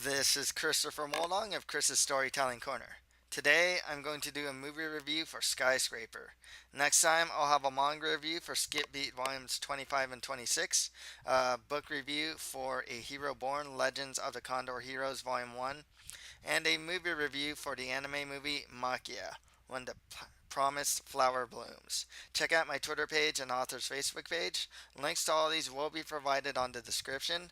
This is Christopher Moldong of Chris's Storytelling Corner. Today I'm going to do a movie review for Skyscraper. Next time I'll have a manga review for Skip Beat Volumes 25 and 26, a book review for A Hero Born Legends of the Condor Heroes Volume 1, and a movie review for the anime movie Makia, When the Promised Flower Blooms. Check out my Twitter page and author's Facebook page. Links to all these will be provided on the description.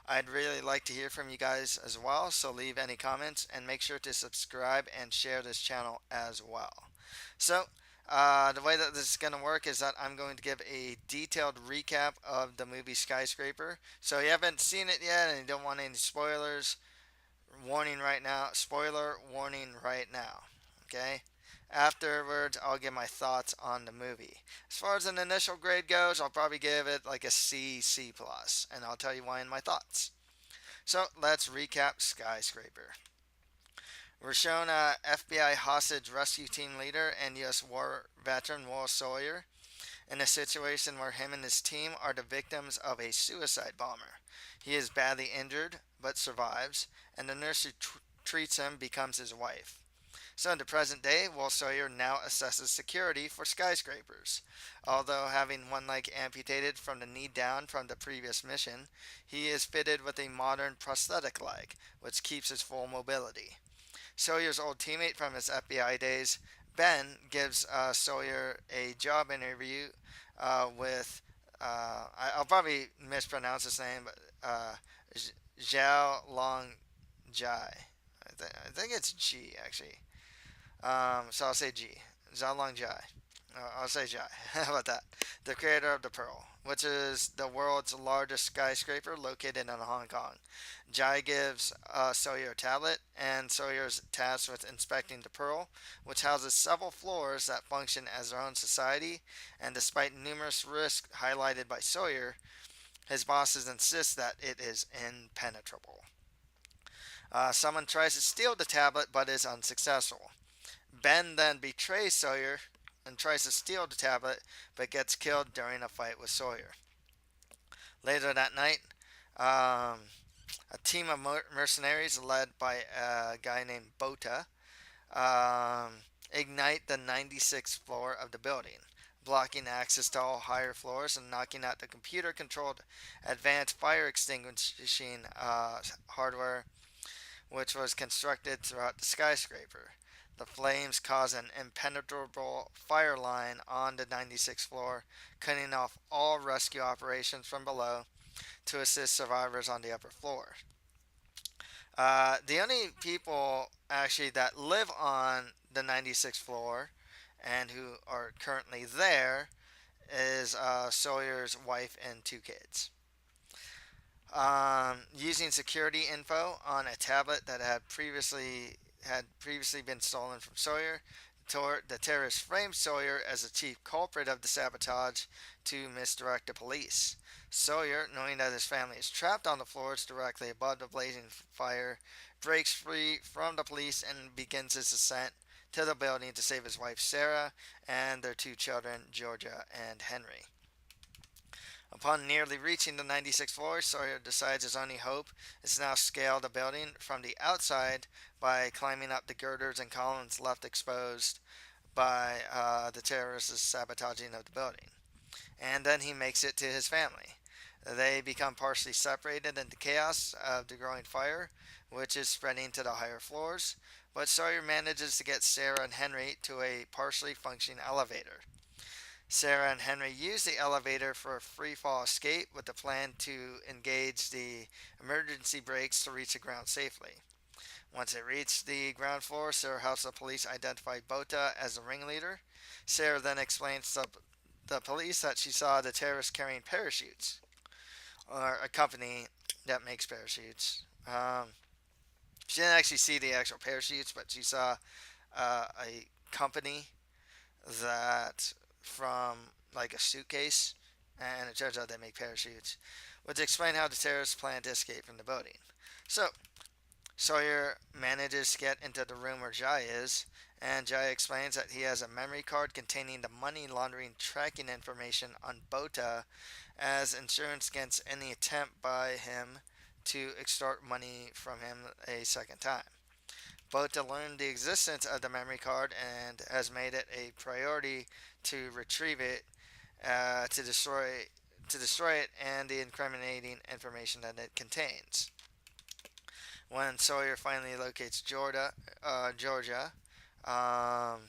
I'd really like to hear from you guys as well, so leave any comments and make sure to subscribe and share this channel as well. So, the way that this is going to work is that I'm going to give a detailed recap of the movie Skyscraper. So, if you haven't seen it yet and you don't want any spoilers, warning right now, spoiler warning right now. Okay? Afterwards, I'll give my thoughts on the movie. As far as an initial grade goes, I'll probably give it like a C, C plus, and I'll tell you why in my thoughts. So let's recap Skyscraper. We're shown a FBI hostage rescue team leader and U.S. war veteran Will Sawyer in a situation where him and his team are the victims of a suicide bomber. He is badly injured but survives, and the nurse who treats him becomes his wife. So in the present day, Will Sawyer now assesses security for skyscrapers. Although having one leg amputated from the knee down from the previous mission, he is fitted with a modern prosthetic leg, which keeps his full mobility. Sawyer's old teammate from his FBI days, Ben, gives Sawyer a job interview with, I'll probably mispronounce his name, but Zhao Long Jai. I think it's G actually. So I'll say G. Zhao Jai. I'll say Jai. How about that? The creator of the Pearl, which is the world's largest skyscraper located in Hong Kong. Jai gives Sawyer a tablet, and Sawyer is tasked with inspecting the Pearl, which houses several floors that function as their own society. And despite numerous risks highlighted by Sawyer, his bosses insist that it is impenetrable. Someone tries to steal the tablet but is unsuccessful. Ben then betrays Sawyer and tries to steal the tablet, but gets killed during a fight with Sawyer. Later that night, a team of mercenaries led by a guy named Bota ignite the 96th floor of the building, blocking access to all higher floors and knocking out the computer controlled advanced fire extinguishing hardware which was constructed throughout the skyscraper. The flames cause an impenetrable fire line on the 96th floor, cutting off all rescue operations from below to assist survivors on the upper floor. The only people actually that live on the 96th floor and who are currently there is Sawyer's wife and two kids. Using security info on a tablet that had previously been stolen from Sawyer. The terrorists framed Sawyer as the chief culprit of the sabotage to misdirect the police. Sawyer, knowing that his family is trapped on the floors directly above the blazing fire, breaks free from the police and begins his ascent to the building to save his wife Sarah and their two children, Georgia and Henry. Upon nearly reaching the 96th floor, Sawyer decides his only hope is to now scale the building from the outside by climbing up the girders and columns left exposed by the terrorists' sabotaging of the building. And then he makes it to his family. They become partially separated in the chaos of the growing fire, which is spreading to the higher floors, but Sawyer manages to get Sarah and Henry to a partially functioning elevator. Sarah and Henry use the elevator for a free fall escape with the plan to engage the emergency brakes to reach the ground safely. Once they reach the ground floor, Sarah helps the police identify Bota as the ringleader. Sarah then explains to the police that she saw the terrorists carrying parachutes, or a company that makes parachutes. She didn't actually see the actual parachutes, but she saw a company that from like a suitcase, and it turns out they make parachutes, which explain how the terrorists plan to escape from the building. So Sawyer manages to get into the room where Jai is, and Jai explains that he has a memory card containing the money laundering tracking information on Bota as insurance against any attempt by him to extort money from him a second time. Bota learned the existence of the memory card and has made it a priority to retrieve it, uh, to destroy to destroy it and the incriminating information that it contains. When Sawyer finally locates Georgia, um,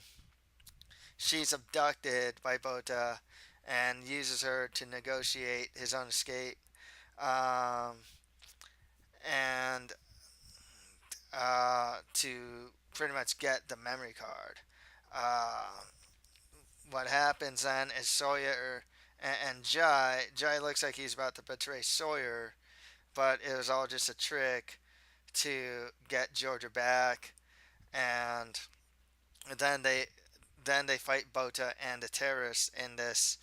she's abducted by Bota and uses her to negotiate his own escape, um, and to pretty much get the memory card. Uh, what happens then is Sawyer and Jai looks like he's about to betray Sawyer, but it was all just a trick to get Georgia back, and then they fight Bota and the terrorists in this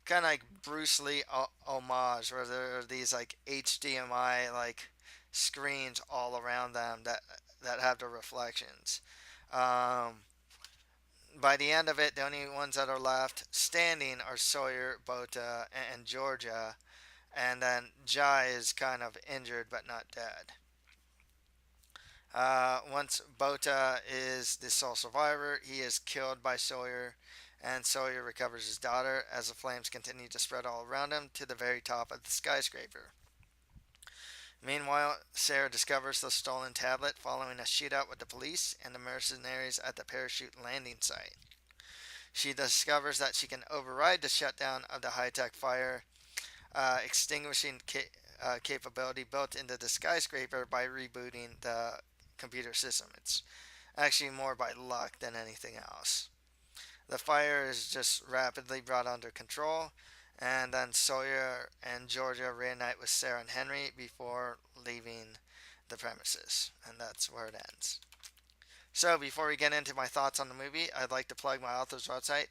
kind of like Bruce Lee homage, where there are these like HDMI like screens all around them that have the reflections. Um, by the end of it, the only ones that are left standing are Sawyer, Bota, and Georgia, and then Jai is kind of injured but not dead. Once Bota is the sole survivor, he is killed by Sawyer, and Sawyer recovers his daughter as the flames continue to spread all around him to the very top of the skyscraper. Meanwhile, Sarah discovers the stolen tablet following a shootout with the police and the mercenaries at the parachute landing site. She discovers that she can override the shutdown of the high tech fire extinguishing capability built into the skyscraper by rebooting the computer system. It's actually more by luck than anything else. The fire is just rapidly brought under control, and then Sawyer and Georgia reunite with Sarah and Henry before leaving the premises, and that's where it ends. So, before we get into my thoughts on the movie, I'd like to plug my author's website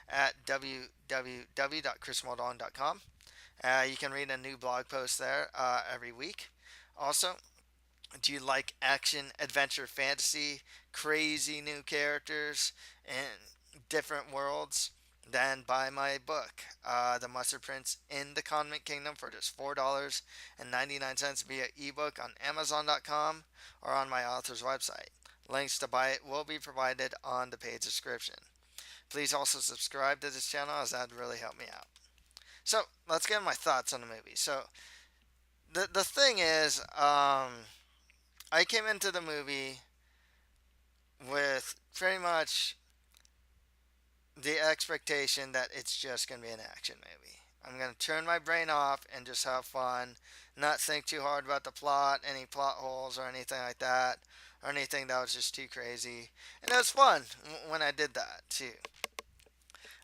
at www.chrismoldon.com. You can read a new blog post there every week. Also, do you like action, adventure, fantasy, crazy new characters, and different worlds? Then buy my book, The Mustard Prince in the Condiment Kingdom, for just $4.99 via ebook on Amazon.com or on my author's website. Links to buy it will be provided on the paid description. Please also subscribe to this channel, as that would really help me out. So let's get my thoughts on the movie. So the thing is, I came into the movie with pretty much the expectation that it's just gonna be an action movie. I'm gonna turn my brain off and just have fun, not think too hard about the plot, any plot holes or anything like that, or anything that was just too crazy. And it was fun when I did that too.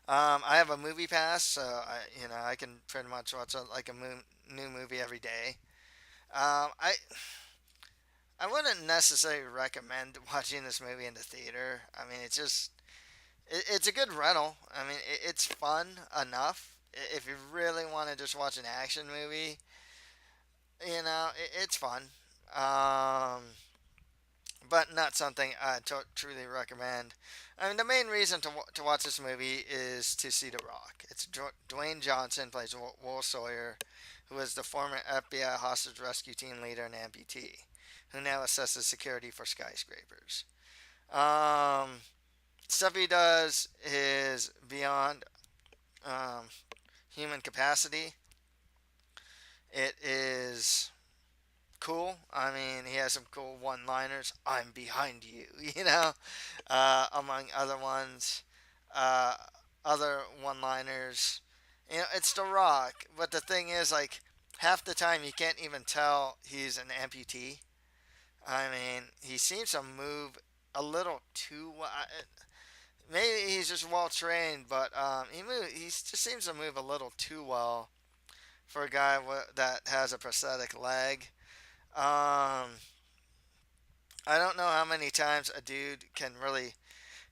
I have a movie pass, so I can pretty much watch like a new movie every day. I wouldn't necessarily recommend watching this movie in the theater. I mean, it's a good rental. I mean, it's fun enough. If you really want to just watch an action movie, it's fun. Um, but not something I truly recommend. I mean, the main reason to watch this movie is to see The Rock. It's Dwayne Johnson plays Will Sawyer, who is the former FBI hostage rescue team leader and amputee, who now assesses security for skyscrapers. Um, Stuff he does is beyond um, human capacity. It is cool. I mean, he has some cool one-liners. I'm behind you, among other ones. Uh, Other one-liners. It's The Rock, but the thing is, like, half the time you can't even tell he's an amputee. I mean, he seems to move a little too. Maybe he's just well trained, but he just seems to move a little too well for a guy that has a prosthetic leg. Um, I don't know how many times a dude can really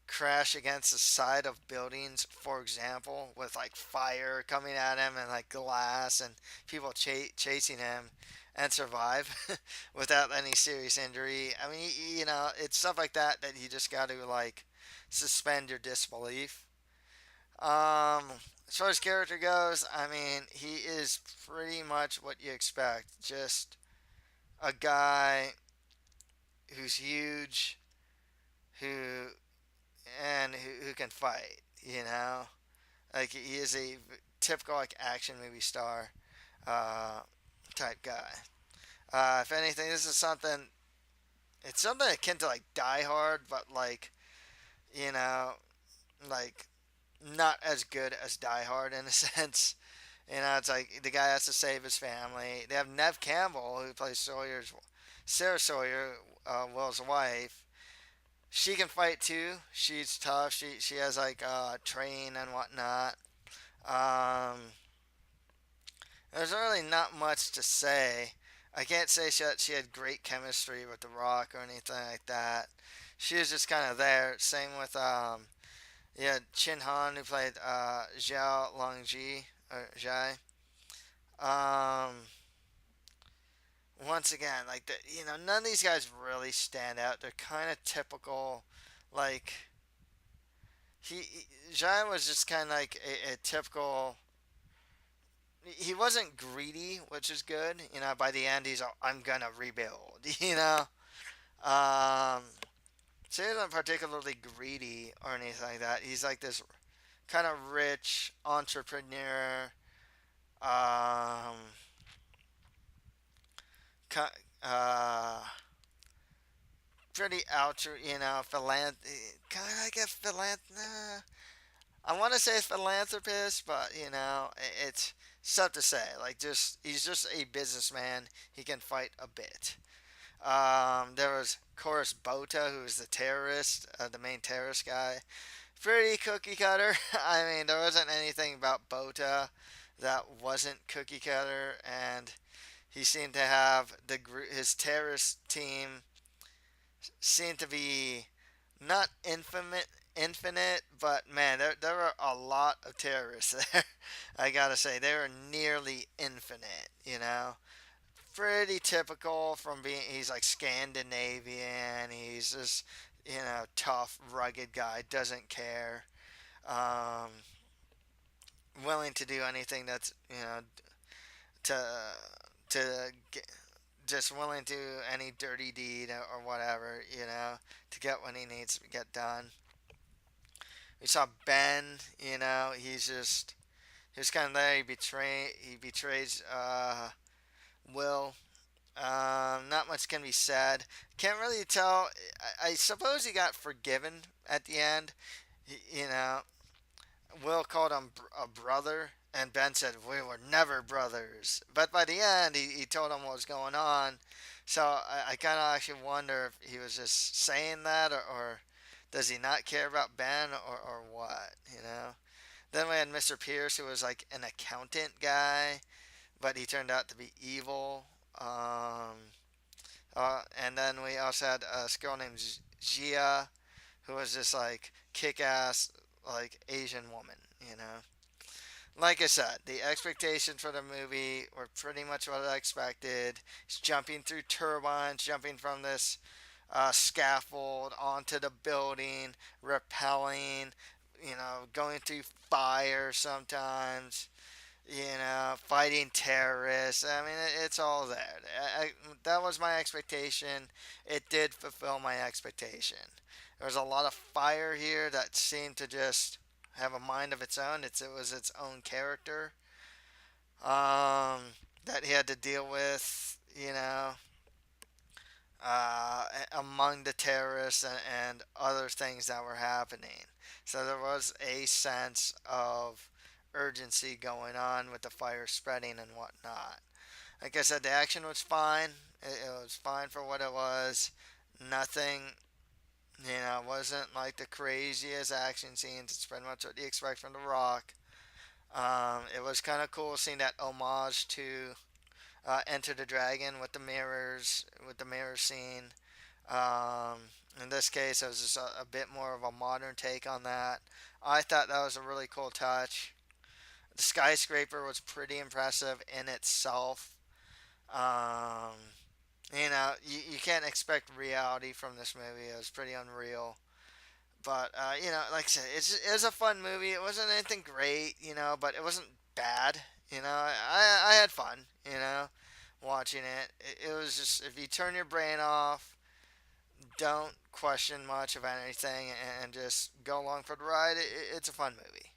crash against the side of buildings, for example, with like fire coming at him and like glass and people chasing him and survive without any serious injury. I mean, it's stuff like that you just got to like suspend your disbelief. Um, as far as character goes, I mean, he is pretty much what you expect. Just a guy who's huge, who who can fight. You know, like he is a typical like action movie star uh, type guy. If anything, this is something. It's something akin to like Die Hard, but like you know, like not as good as Die Hard in a sense. You know, it's like the guy has to save his family. They have Nev Campbell who plays Sarah Sawyer, Will's wife. She can fight too. She's tough. She has like train and whatnot. Um, there's really not much to say. I can't say she had great chemistry with The Rock or anything like that. She was just kind of there. Same with yeah, Chin Han who played Xiao Longji or Zhai. Um, Once again, like none of these guys really stand out. They're kind of typical. Like Zhai was just kind of like a typical. He wasn't greedy, which is good. You know, by the end, he's all, I'm gonna rebuild. You know, um, so he wasn't particularly greedy or anything like that. He's like this kind of rich entrepreneur. Um, uh, pretty kind of like a I want to say philanthropist, but it's tough to say. Like, just he's just a businessman. He can fight a bit. There was Chorus Bota, who was the terrorist, the main terrorist guy. Pretty cookie cutter. I mean, there wasn't anything about Bota that wasn't cookie cutter, and he seemed to have his terrorist team seemed to be not infinite, but man, there were a lot of terrorists there. I gotta say, they were nearly infinite. Pretty typical from being. He's like Scandinavian. He's just tough, rugged guy. Doesn't care. Um, Willing to do anything that's to to get, just willing to do any dirty deed or whatever, to get what he needs to get done. We saw Ben, he's kind of there. He betrays Will. Not much can be said. Can't really tell. I suppose he got forgiven at the end. You know, Will called him a brother, and Ben said, "We were never brothers." But by the end, he told him what was going on. So I kind of actually wonder if he was just saying that, or does he not care about Ben, or what, Then we had Mr. Pierce, who was like an accountant guy, but he turned out to be evil. And then we also had a girl named Gia, who was this like kick-ass like Asian woman, Like I said, the expectations for the movie were pretty much what I expected. He's jumping through turbines, jumping from this scaffold onto the building, rappelling, going through fire sometimes, fighting terrorists. I mean, it's all there. That was my expectation. It did fulfill my expectation. There was a lot of fire here that seemed to just have a mind of its own. It was its own character um, that he had to deal with, among the terrorists and other things that were happening. So there was a sense of urgency going on with the fire spreading and whatnot. Like I said, the action was fine. It was fine for what it was. Nothing, wasn't like the craziest action scenes. It's pretty much what you expect from The Rock. It was kind of cool seeing that homage to Enter the Dragon with the mirror scene. In this case, it was just a bit more of a modern take on that. I thought that was a really cool touch. The skyscraper was pretty impressive in itself. Um, you can't expect reality from this movie. It was pretty unreal. But, like I said, it was a fun movie. It wasn't anything great, but it wasn't bad. I had fun. watching it. It was just, if you turn your brain off, don't question much of anything, and just go along for the ride. It's a fun movie.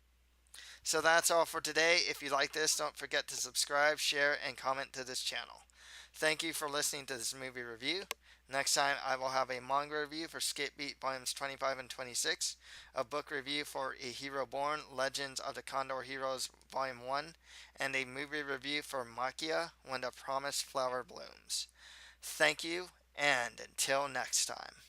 So that's all for today. If you like this, don't forget to subscribe, share, and comment to this channel. Thank you for listening to this movie review. Next time, I will have a manga review for Skip Beat Volumes 25 and 26, a book review for A Hero Born Legends of the Condor Heroes Volume 1, and a movie review for Makia When the Promised Flower Blooms. Thank you, and until next time.